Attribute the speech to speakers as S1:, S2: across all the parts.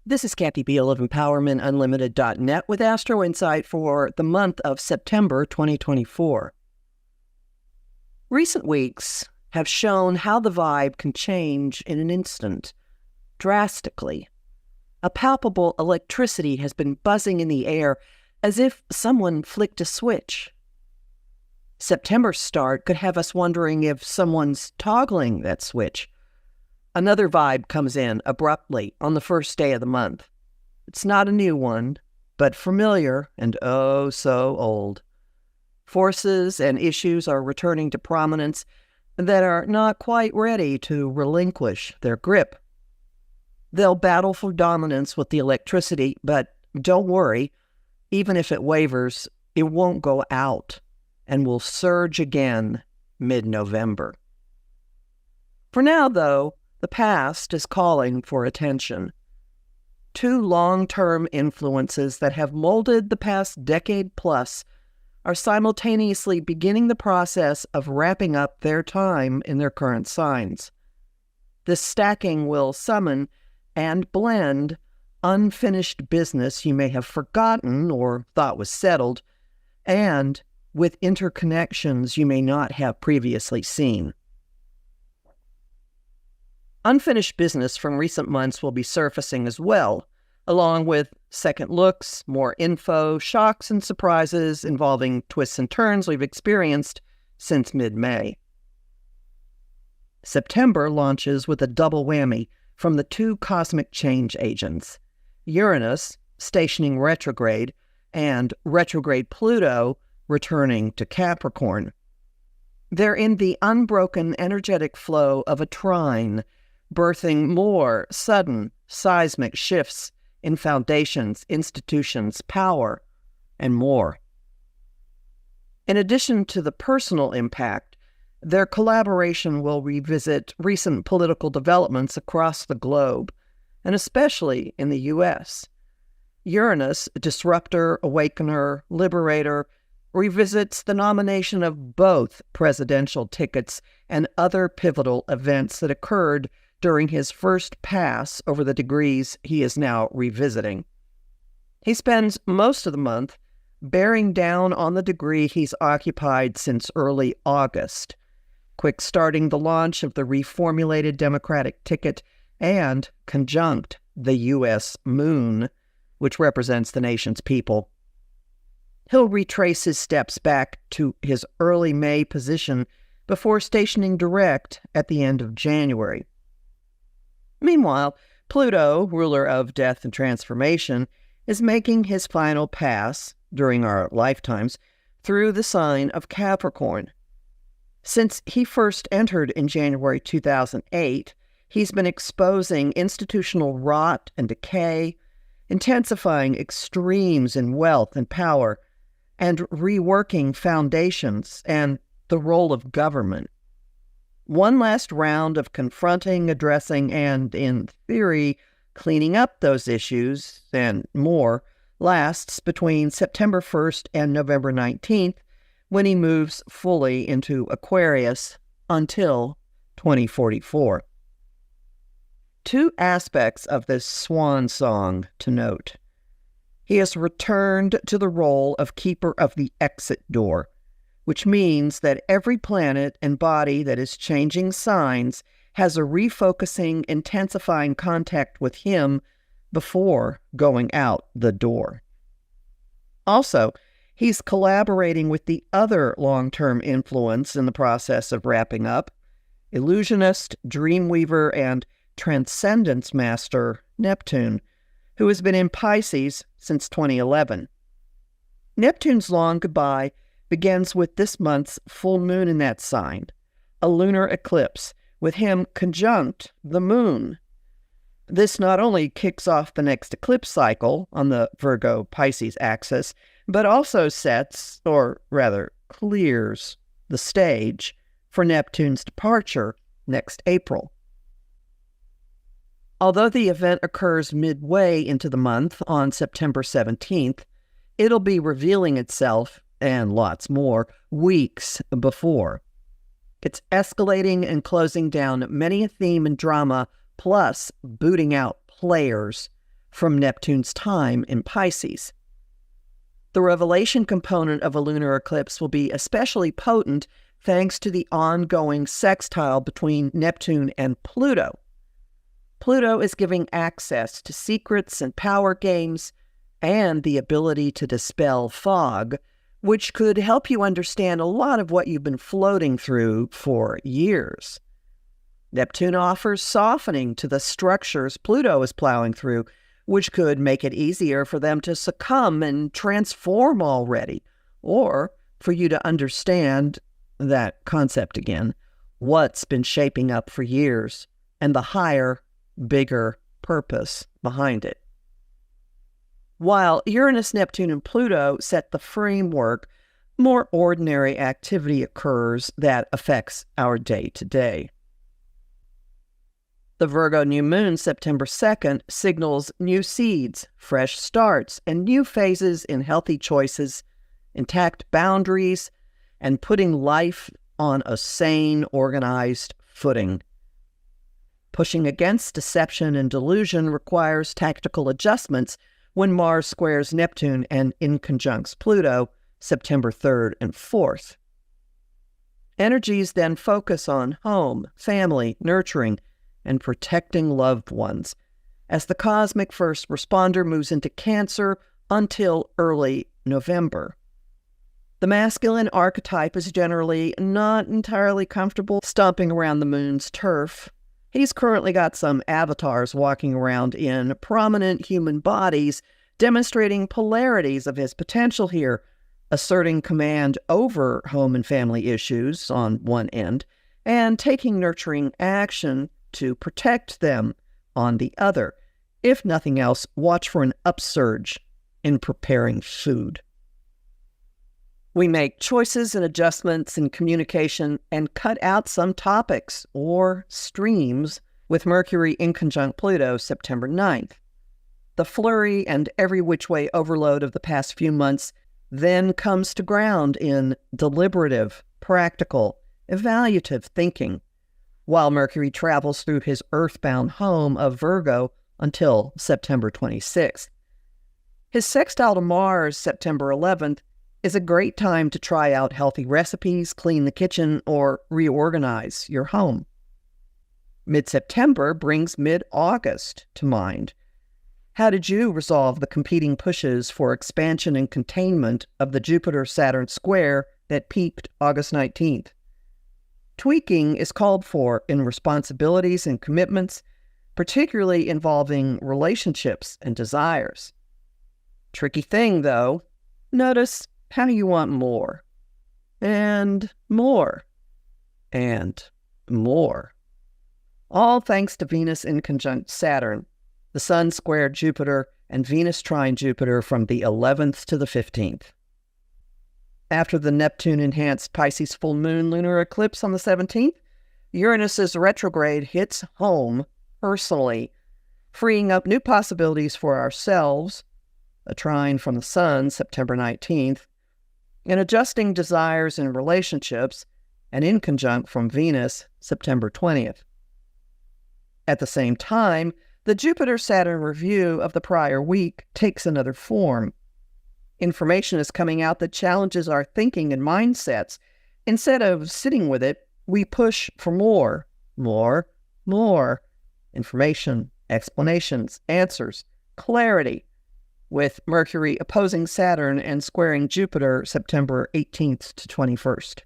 S1: This is Kathy Biehl of EmpowermentUnlimited.net with Astro-Insight for the month of September 2024. Recent weeks have shown how the vibe can change in an instant, drastically. A palpable electricity has been buzzing in the air as if someone flicked a switch. September's start could have us wondering if someone's toggling that switch. Another vibe comes in abruptly on the first day of the month. It's not a new one, but familiar and oh so old. Forces and issues are returning to prominence that are not quite ready to relinquish their grip. They'll battle for dominance with the electricity, but don't worry, even if it wavers, it won't go out and will surge again mid-November. For now, though, the past is calling for attention. Two long-term influences that have molded the past decade plus are simultaneously beginning the process of wrapping up their time in their current signs. This stacking will summon and blend unfinished business you may have forgotten or thought was settled, and with interconnections you may not have previously seen. Unfinished business from recent months will be surfacing as well, along with second looks, more info, shocks, and surprises involving twists and turns we've experienced since mid-May. September launches with a double whammy from the two cosmic change agents, Uranus stationing retrograde and retrograde Pluto returning to Capricorn. They're in the unbroken energetic flow of a trine, birthing more sudden seismic shifts in foundations, institutions, power, and more. In addition to the personal impact, their collaboration will revisit recent political developments across the globe, and especially in the U.S. Uranus, disruptor, awakener, liberator, revisits the nomination of both presidential tickets and other pivotal events that occurred during his first pass over the degrees he is now revisiting. He spends most of the month bearing down on the degree he's occupied since early August, quick-starting the launch of the reformulated Democratic ticket and conjunct the U.S. moon, which represents the nation's people. He'll retrace his steps back to his early May position before stationing direct at the end of January. Meanwhile, Pluto, ruler of death and transformation, is making his final pass, during our lifetimes, through the sign of Capricorn. Since he first entered in January 2008, he's been exposing institutional rot and decay, intensifying extremes in wealth and power, and reworking foundations and the role of government. One last round of confronting, addressing, and, in theory, cleaning up those issues and more lasts between September 1st and November 19th, when he moves fully into Aquarius until 2044. Two aspects of this swan song to note. He has returned to the role of keeper of the exit door, which means that every planet and body that is changing signs has a refocusing, intensifying contact with him before going out the door. Also, he's collaborating with the other long-term influence in the process of wrapping up, illusionist, dreamweaver, and transcendence master Neptune, who has been in Pisces since 2011. Neptune's long goodbye begins with this month's full moon in that sign, a lunar eclipse, with him conjunct the moon. This not only kicks off the next eclipse cycle on the Virgo-Pisces axis, but also sets, or rather clears, the stage for Neptune's departure next April. Although the event occurs midway into the month on September 17th, it'll be revealing itself, and lots more, weeks before. It's escalating and closing down many a theme and drama, plus booting out players from Neptune's time in Pisces. The revelation component of a lunar eclipse will be especially potent thanks to the ongoing sextile between Neptune and Pluto. Pluto is giving access to secrets and power games and the ability to dispel fog, which could help you understand a lot of what you've been floating through for years. Neptune offers softening to the structures Pluto is plowing through, which could make it easier for them to succumb and transform already, or for you to understand that concept again, what's been shaping up for years, and the higher, bigger purpose behind it. While Uranus, Neptune, and Pluto set the framework, more ordinary activity occurs that affects our day-to-day. The Virgo new moon, September 2nd, signals new seeds, fresh starts, and new phases in healthy choices, intact boundaries, and putting life on a sane, organized footing. Pushing against deception and delusion requires tactical adjustments when Mars squares Neptune and inconjuncts Pluto, September 3rd and 4th. Energies then focus on home, family, nurturing, and protecting loved ones, as the cosmic first responder moves into Cancer until early November. The masculine archetype is generally not entirely comfortable stomping around the moon's turf. He's currently got some avatars walking around in prominent human bodies, demonstrating polarities of his potential here, asserting command over home and family issues on one end, and taking nurturing action to protect them on the other. If nothing else, watch for an upsurge in preparing food. We make choices and adjustments in communication and cut out some topics or streams with Mercury inconjunct Pluto, September 9th. The flurry and every which way overload of the past few months then comes to ground in deliberative, practical, evaluative thinking, while Mercury travels through his earthbound home of Virgo until September 26th. His sextile to Mars, September 11th, is a great time to try out healthy recipes, clean the kitchen, or reorganize your home. Mid-September brings mid-August to mind. How did you resolve the competing pushes for expansion and containment of the Jupiter-Saturn square that peaked August 19th? Tweaking is called for in responsibilities and commitments, particularly involving relationships and desires. Tricky thing, though. Notice how you want more, and more, and more. All thanks to Venus inconjunct Saturn, the Sun squared Jupiter, and Venus trine Jupiter from the 11th to the 15th. After the Neptune-enhanced Pisces full moon lunar eclipse on the 17th, Uranus's retrograde hits home personally, freeing up new possibilities for ourselves, a trine from the Sun, September 19th, and adjusting desires in relationships, an inconjunct from Venus, September 20th. At the same time, the Jupiter-Saturn review of the prior week takes another form. Information is coming out that challenges our thinking and mindsets. Instead of sitting with it, we push for more. Information, explanations, answers, clarity, with Mercury opposing Saturn and squaring Jupiter September 18th to 21st.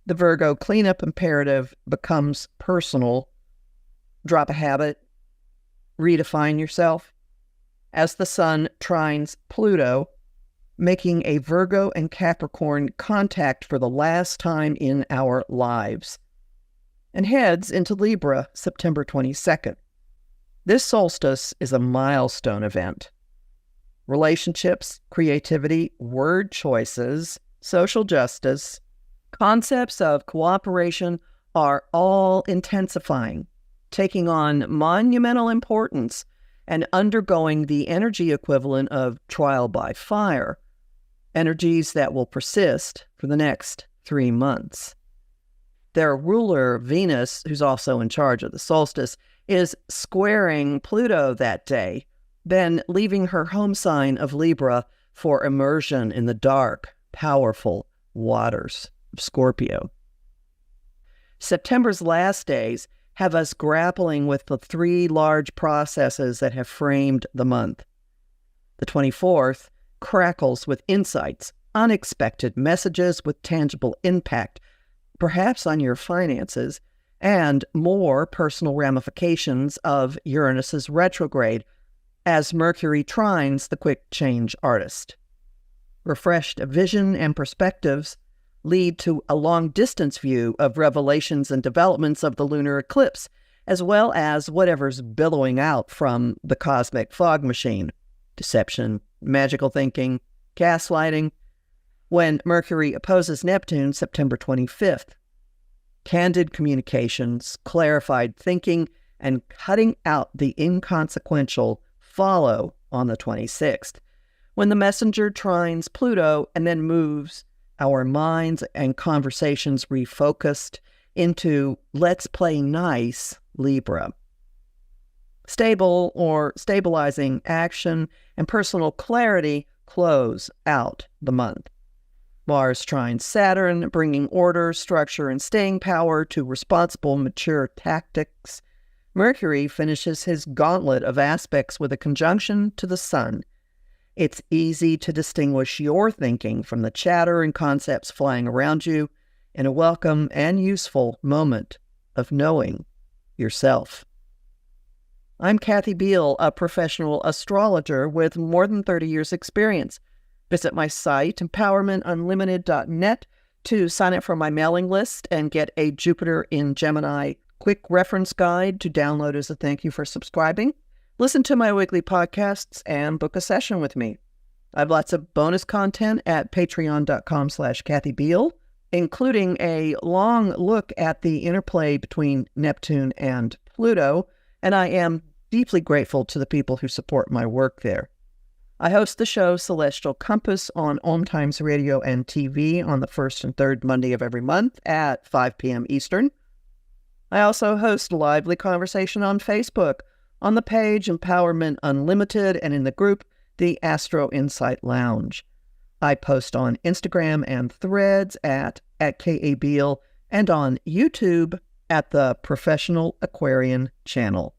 S1: The Virgo cleanup imperative becomes personal. Drop a habit. Redefine yourself. As the Sun trines Pluto, making a Virgo and Capricorn contact for the last time in our lives, and heads into Libra September 22nd. This solstice is a milestone event. Relationships, creativity, word choices, social justice, concepts of cooperation are all intensifying, taking on monumental importance, and undergoing the energy equivalent of trial by fire, energies that will persist for the next 3 months. Their ruler, Venus, who's also in charge of the solstice, is squaring Pluto that day, then leaving her home sign of Libra for immersion in the dark, powerful waters of Scorpio. September's last days have us grappling with the three large processes that have framed the month. The 24th crackles with insights, unexpected messages with tangible impact, perhaps on your finances, and more personal ramifications of Uranus's retrograde as Mercury trines the quick change artist. Refreshed vision and perspectives lead to a long-distance view of revelations and developments of the lunar eclipse, as well as whatever's billowing out from the cosmic fog machine: deception, magical thinking, gaslighting. When Mercury opposes Neptune September 25th, candid communications, clarified thinking, and cutting out the inconsequential follow on the 26th, when the messenger trines Pluto and then moves our minds and conversations refocused into let's play nice Libra. Stable or stabilizing action and personal clarity close out the month. Mars trines Saturn, bringing order, structure, and staying power to responsible, mature tactics. Mercury finishes his gauntlet of aspects with a conjunction to the Sun. It's easy to distinguish your thinking from the chatter and concepts flying around you in a welcome and useful moment of knowing yourself. I'm Kathy Biehl, a professional astrologer with more than 30 years' experience. Visit my site, empowermentunlimited.net, to sign up for my mailing list and get a Jupiter in Gemini quick reference guide to download as a thank you for subscribing. Listen to my weekly podcasts and book a session with me. I have lots of bonus content at patreon.com/Kathy Biehl, including a long look at the interplay between Neptune and Pluto, and I am deeply grateful to the people who support my work there. I host the show Celestial Compass on Om Times Radio and TV on the first and third Monday of every month at 5 p.m. Eastern. I also host lively conversation on Facebook, on the page Empowerment Unlimited, and in the group the Astro-Insight Lounge. I post on Instagram and Threads at K.A. Biehl, and on YouTube at the Professional Aquarian channel.